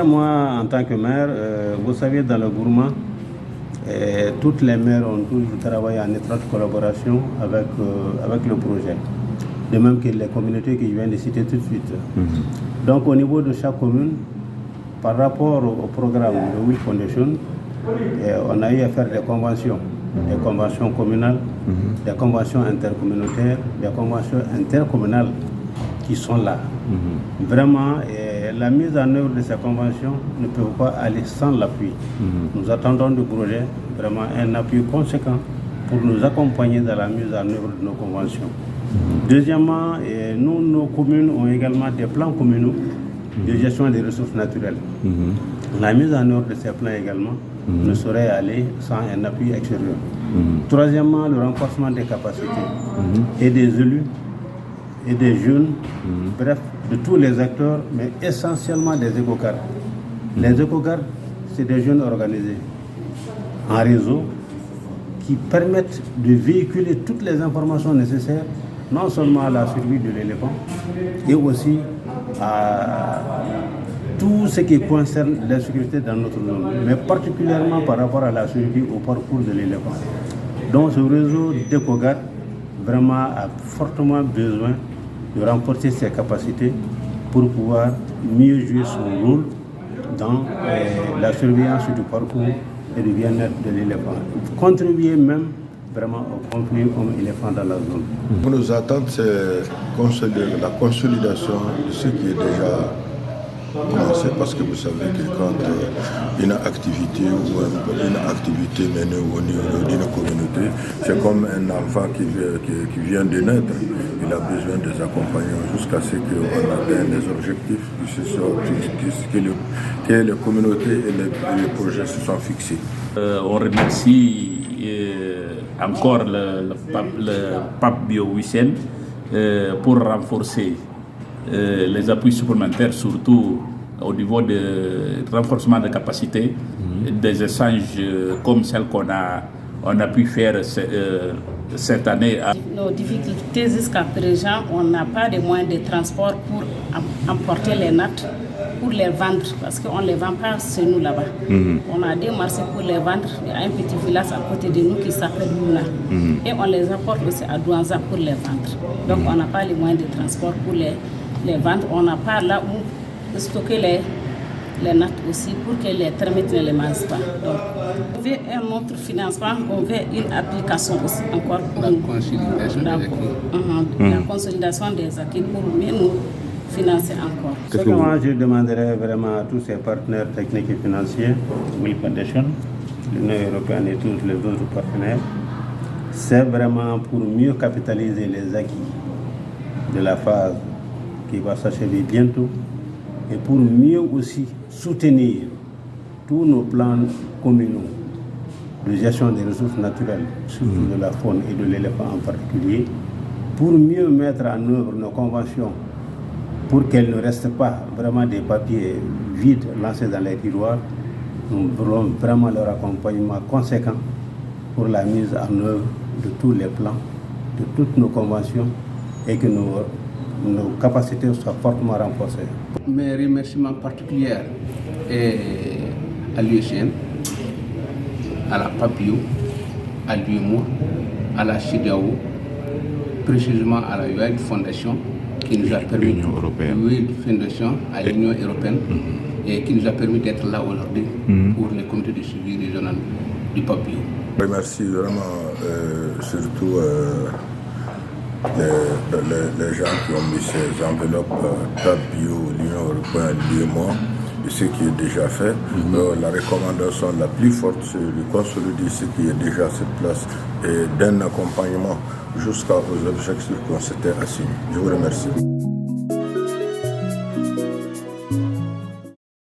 moi, en tant que maire, vous savez, dans le Gourma, toutes les maires ont toujours travaillé en étroite collaboration avec le projet. De même que les communautés que je viens de citer tout de suite. Donc au niveau de chaque commune, par rapport au programme de Will Foundation, on a eu à faire des conventions communales, des conventions intercommunautaires, des conventions intercommunales qui sont là. Vraiment, la mise en œuvre de ces conventions ne peut pas aller sans l'appui. Nous attendons du projet vraiment un appui conséquent pour nous accompagner dans la mise en œuvre de nos conventions. Deuxièmement, nos communes ont également des plans communaux de gestion des ressources naturelles. La mise en œuvre de ces plans également ne saurait aller sans un appui extérieur. Troisièmement, le renforcement des capacités et des élus et des jeunes, bref, de tous les acteurs, mais essentiellement des éco-gardes. Les éco-gardes, c'est des jeunes organisés en réseau qui permettent de véhiculer toutes les informations nécessaires, non seulement à la survie de l'éléphant, et aussi à tout ce qui concerne la sécurité dans notre zone, mais particulièrement par rapport à la survie au parcours de l'éléphant. Donc ce réseau d'éco-gardes vraiment a fortement besoin de renforcer ses capacités pour pouvoir mieux jouer son rôle dans la surveillance du parcours et du bien-être de l'éléphant. Contribuer même vraiment au conflit homme-éléphant dans la zone. Pour nos attentes, c'est la consolidation de ce qui est déjà commencé, parce que vous savez que quand une activité ou une activité menée au niveau d'une communauté, c'est comme un enfant qui vient de naître. Il a besoin des accompagnants jusqu'à ce qu'on atteigne les objectifs que les communautés et les projets se sont fixés. On remercie encore le pape Bio Wissem pour renforcer les appuis supplémentaires, surtout au niveau du renforcement de capacité, des échanges comme celle qu'on a pu faire cette année. Nos difficultés jusqu'à présent, on n'a pas de moyens de transport pour emporter les nattes, pour les vendre, parce qu'on ne les vend pas chez nous là-bas. On a des marchés pour les vendre. Il y a un petit village à côté de nous qui s'appelle Luna. Et on les apporte aussi à Douanza pour les vendre. Donc on n'a pas les moyens de transport pour les vendre. On n'a pas là où stocker les nattes aussi pour que les termites ne les mangent pas. Donc on veut un autre financement, on veut une application aussi encore pour la consolidation des acquis pour mieux nous financer encore. Ce que moi je demanderais vraiment à tous ces partenaires techniques et financiers, Will Foundation, l'Union européenne et tous les autres partenaires, c'est vraiment pour mieux capitaliser les acquis de la phase qui va s'achever bientôt et pour mieux aussi soutenir tous nos plans communaux de gestion des ressources naturelles, surtout de la faune et de l'éléphant en particulier, pour mieux mettre en œuvre nos conventions, pour qu'elles ne restent pas vraiment des papiers vides lancés dans les tiroirs. Nous voulons vraiment leur accompagnement conséquent pour la mise en œuvre de tous les plans, de toutes nos conventions et que nos capacités soient fortement renforcées. Mes remerciements particuliers à l'USN, à la Papio, à l'UMO, à la CEDEAO, précisément à la World Foundation qui nous a permis, Fondation à l'Union européenne et qui nous a permis d'être là aujourd'hui pour les comités de suivi régional du Papio. Je remercie vraiment surtout les gens qui ont mis ces enveloppes Papio, l'Union européenne, l'UMO, de ce qui est déjà fait. La recommandation la plus forte, c'est de consolider ce qui est déjà à cette place et d'un accompagnement jusqu'aux objectifs qu'on s'était assignés. Je vous remercie.